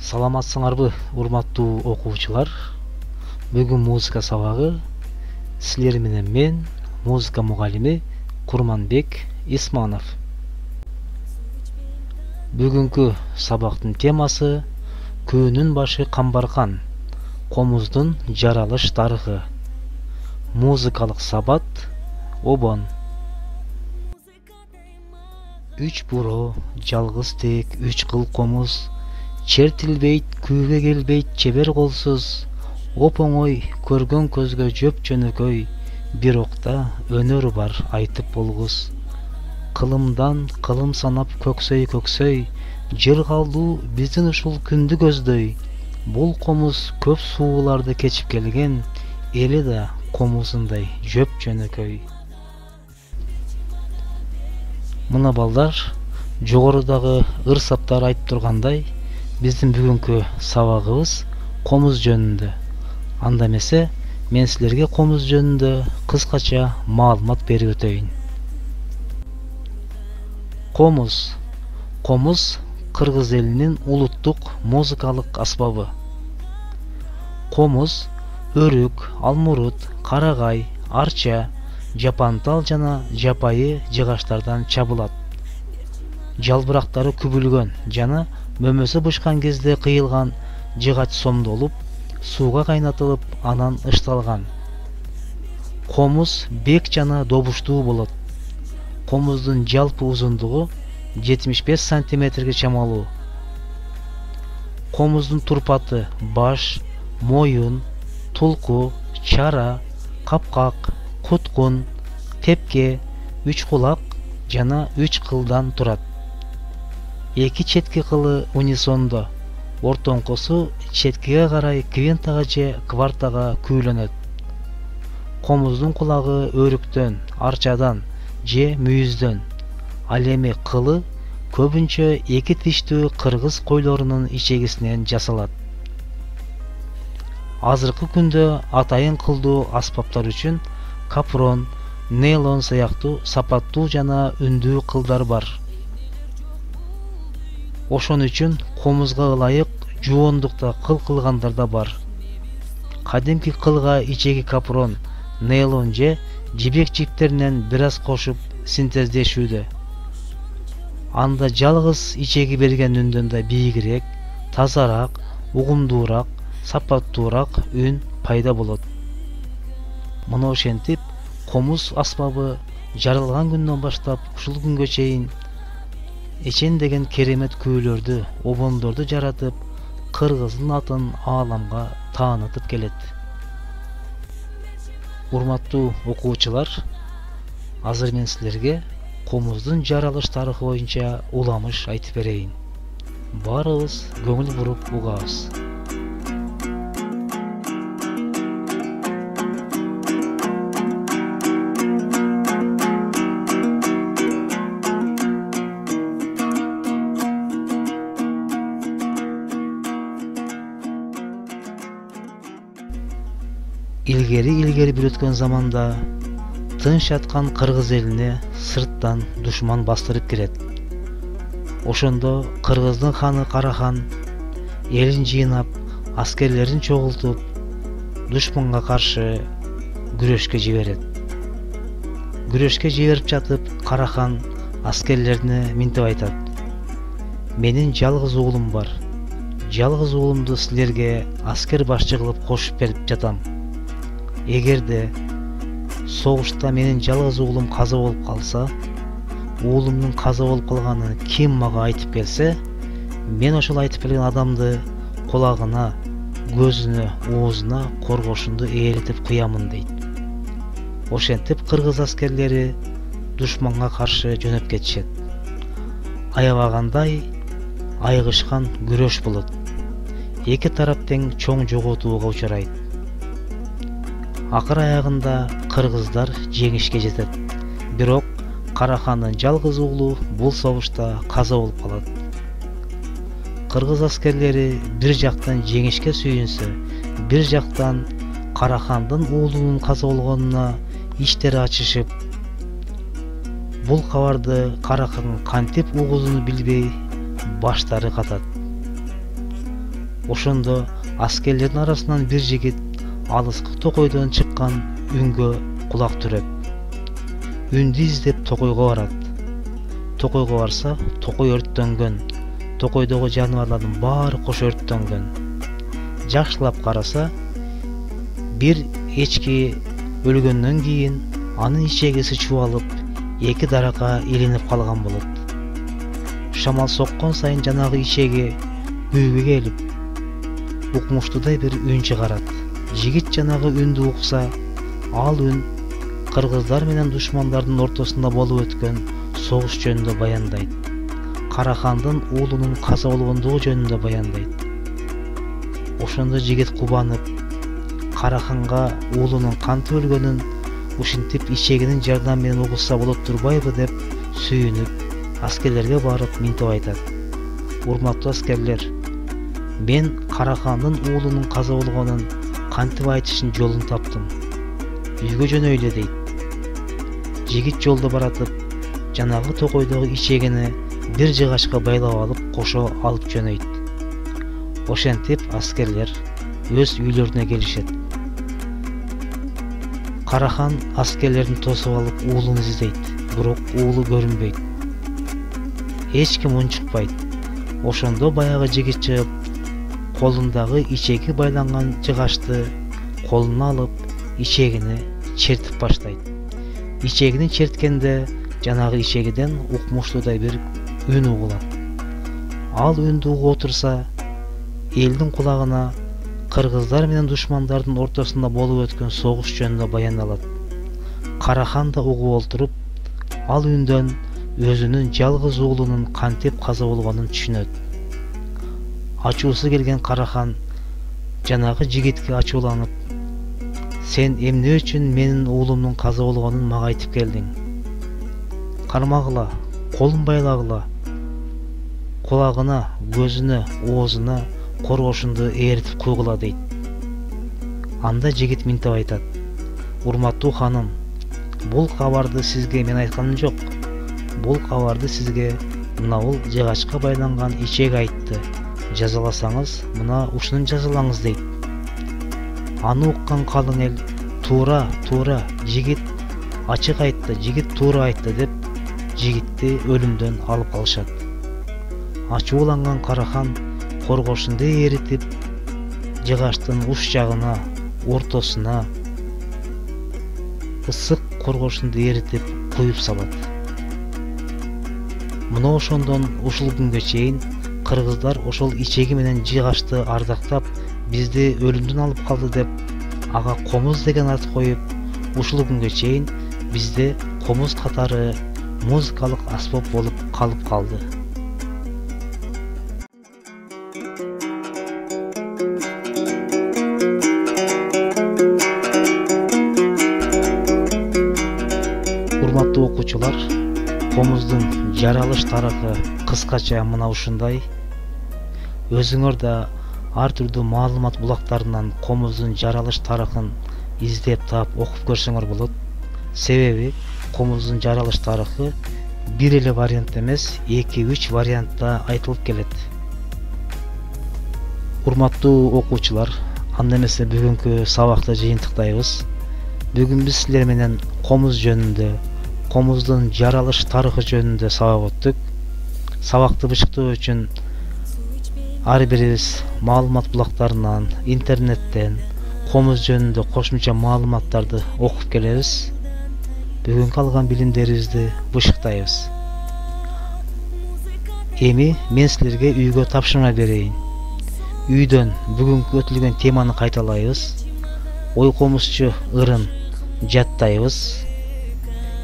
Саламатсыңарбы, урматтуу окуучулар? Бүгүн музыка сабагы. Силер менен мен, музыка мугалими Курманбек Исманов. Бүгүнкү сабактын темасы Көөнүн башы камбаркан, комуздун жаралыш тарыхы. Музыкалык сабат обон. Үч буро, жалгыз тек, үч кыл комуз, чертилбейт, күүгө келбейт, чебер колсуз, оп-оңой, көргөн көзгө жөп жөнөкөй, бир окта өнөрү бар айтып болгус. Кылымдан кылым санап көксөй, жыргалдуу биздин ушул күндү көздөй. Бул комуз көп сууларды кечип келген, эли да комузундай жөп жөнөкөй. Мына балдар, жогорудагы ырсаптар айтып тургандай, биздин бүгүнкү сабагыбыз комуз жөнүндө. Анда эмесе, мен силерге комуз жөнүндө кыскача маалымат берип өтөйүн. Комуз Кыргыз элинин улуттук музыкалык аспабы. Комуз өрүк, алмурут, карагай, арча, жапантал жана жапайы жыгачтардан чабылат. Жалбырактары күбүлгөн жана мөмөсү бышкан кезде кыйылган жыгач сомдолуп, сууга кайнатылып, анан ышталган. Комуз бек жана добуштуу болот. Комуздун жалпы узундугу 75 сантиметрге чамалуу. Комуздун турпаты баш, моюн, тулку, чара, капкак, куткун, тепке, үч кулак жана үч кылдан турат. Эки четки кылы унисондо, ортоңкусу четкиге карай квинтага же квартага күүлөнөт. Комуздун кулагы өрүктөн, арчадан же мүйүздөн, ал эми кылы көбүнчө эки тиштүү кыргыз койлорунун ичегисинен жасалат. Азыркы күндө атайын кылдуу аспаптар үчүн капрон, нейлон сыяктуу сапаттуу жана үндүү кылдар бар. Ошон үчүн комузга ылайык жуондукта кыл кылгандар да бар. Кадимки кылга ичеги капрон, нейлон же жибек жиптеринен бир аз кошуп синтездешүүдө. Анда жалгыз ичеги берген үндөн да бийигирээк, тазараак, угумдуураак, сапаттуураак үн пайда болот. Мына ошентип комуз аспабы жаралган күндөн баштап ушул күнгө чейин эчендеген керемет күүлөрдү, обондорду жаратып, Кыргыздын атын ааламга таанытып келет. Урматтуу окуучулар, азыр мен силерге комуздун жаралыш тарыхы боюнча уламыш айтып берейин. Баарыбыз көңүл буруп угабыз. Илгери бир өткөн заманда тынч яткан Кыргыз элине сырттан душман бастырып кирет. Ошондо Кыргыздын ханы Карахан элин жыйнап, аскерлерин чогултуп, душманга каршы күрөшкө жиберет. Күрөшкө жиберип жатып, Карахан аскерлерине минтип айтат: "Менин жалгыз уулум бар. Жалгыз уулумду силерге аскер башчы кылып кошуп берип жатам. Эгерде согушта менин жалгыз уулум каза болуп калса, уулумдун каза болуп калганын ким мага айтып келсе, мен ошол айтып келген адамды кулагына, көзүнө, оозуна коргошунду ээлетип куямын" дейт. Ошентип кыргыз аскерлери душманга каршы жөнөп кетишет. Аябагандай айгышкан күрөш болот. Эки тарап тең чоң жоготууга учурайт. Акыр аягында кыргыздар жеңишке жетет. Бирок Карахандын жалгыз уулу бул согушта каза болуп калат. Кыргыз аскерлери бир жактан жеңишке сүйүнсө, бир жактан Карахандын уулунун каза болгонуна иштери ачышып, бул кабарды Карахан кантип угузууну билбей баштары катат. Ошондо аскерлердин арасынан бир жигит алыскы токойдон чыккан үнгө кулак түрөп, үндү издеп токойго барат. Токойго барса, токой өрттөнгөн, токойдогу жаныбарлардын баары кош өрттөнгөн. Жакшылап караса, бир эчки өлгөндөн кийин анын ичегиси чубалып, эки даракка илинип калган болот. Шамал соккон сайын жанагы ичеги күйгө келип, укмуштуудай бир үн чыгарат. Жигит жанагы үндү укса, ал үн кыргыздар менен душмандардын ортосунда болуп өткөн согуш жөнүндө баяндайт. Карахандын уулунун каза болгондугу жөнүндө баяндайт. Ошондо жигит кубанып, Караханга уулунун кантип өлгөнүн ушинтип ичегинин жардамы менен угулса болот турбайбы деп сүйүнүп, аскерлерге барып минтип айтат. Урматтуу аскерлер, мен Карахандын уулунун каза болгонун кантип айтыштын жолун таптым. Үйгө жөнөйлө дейт. Жигит жолдо баратып, жанагы токойдогу ичегини бир жыгачка байлап алып, кошо алып жөнөйт. Ошентип аскерлер өз үйлөрүнө келишет. Карахан аскерлерин тосуп алып уулун издейт, бирок уулу көрүнбөйт. Эч ким унчукпайт. Ошондо баягы жигит чыгып, колундагы ичеги байланган жыгачты колуна алып, ичегини чертип баштайт. Ичегини черткенде жанагы ичегиден укмуштуудай бир үн угулат. Ал үндү угуп отурса, элдин кулагына кыргыздар менен душмандардын ортосунда болуп өткөн согуш жөнүндө баяндалат. Карахан да угуп олтуруп, ал үндөн өзүнүн жалгыз уулунун кантип каза болгонун түшүнөт. Ачуусу келген Карахан жанагы жигитке ачууланып, сен эмне үчүн менин уулумдун каза болгонун мага айтып келдиң? Кармагыла, колун байлагыла, кулагына, көзүнө, оозуна коргошунду ээритип куйгула дейт. Анда жигит минтип айтат. Урматтуу ханым, бул кабарды сизге мен айтканым жок. Бул кабарды сизге мынабул жыгачка байланган ичек айтты. Жазаласаңыз, мына ушунун жазалаңыз дейт. Аны уккан калың эл туура, жигит ачык айтты, жигит туура айтты деп жигитти өлүмдөн алып калышат. Ачууланган Карахан коргошунду ээритип, жыгачтын уч жагына, ортосуна ысык коргошунду ээритип куюп салат. Мына ошондон ушул күнгө чейин кыргыздар ошол ичеги менен жыгачты ардактап, бизди өлүмдөн алып калды деп ага комуз деген ат коюп, ушул күнгө чейин бизде комуз катары музыкалык аспап болуп калып калды. Урматтуу окуучулар, комуздун жаралыш тарыхы кыскача мына ушундай. Өзүңөр да ар түрдүү маалымат булактарынан комуздун жаралыш тарыхын издеп таап окуп көрсөңөр болот. Себеби комуздун жаралыш тарыхы бир эле вариант эмес, 2-3 вариантта айтылып келет. Урматтуу окуучулар, анда эмесе бүгүнкү сабакты жыйынтыктайбыз. Бүгүн биз силер менен комуз жөнүндө, комуздун жаралыш тарыхы жөнүндө сабак өттүк. Сабакты бышыктоо үчүн ар бирибиз маалымат булактарынан, интернеттен комуз жөнүндө кошумча маалыматтарды окуп келебиз. Бүгүнкү алган билимдерибизди бышыктайбыз. Эми мен силерге үйгө тапшырма берейин. Үйдөн бүгүнкү өтүлгөн теманы кайталайбыз. Ой комузчу ырын жаттайбыз.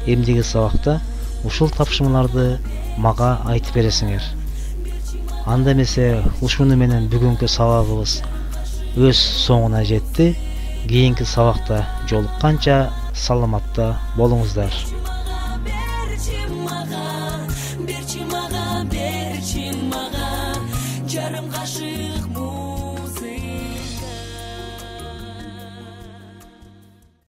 Эмдиги сабакта ушул тапшырмаларды мага айтып бересиңер. Анда эмесе ушуну менен бүгүнкү сабагыбыз өз соңуна жетти. Кийинки сабакта жолукканча саламатта болуңуздар. Берчи мага жарым кашык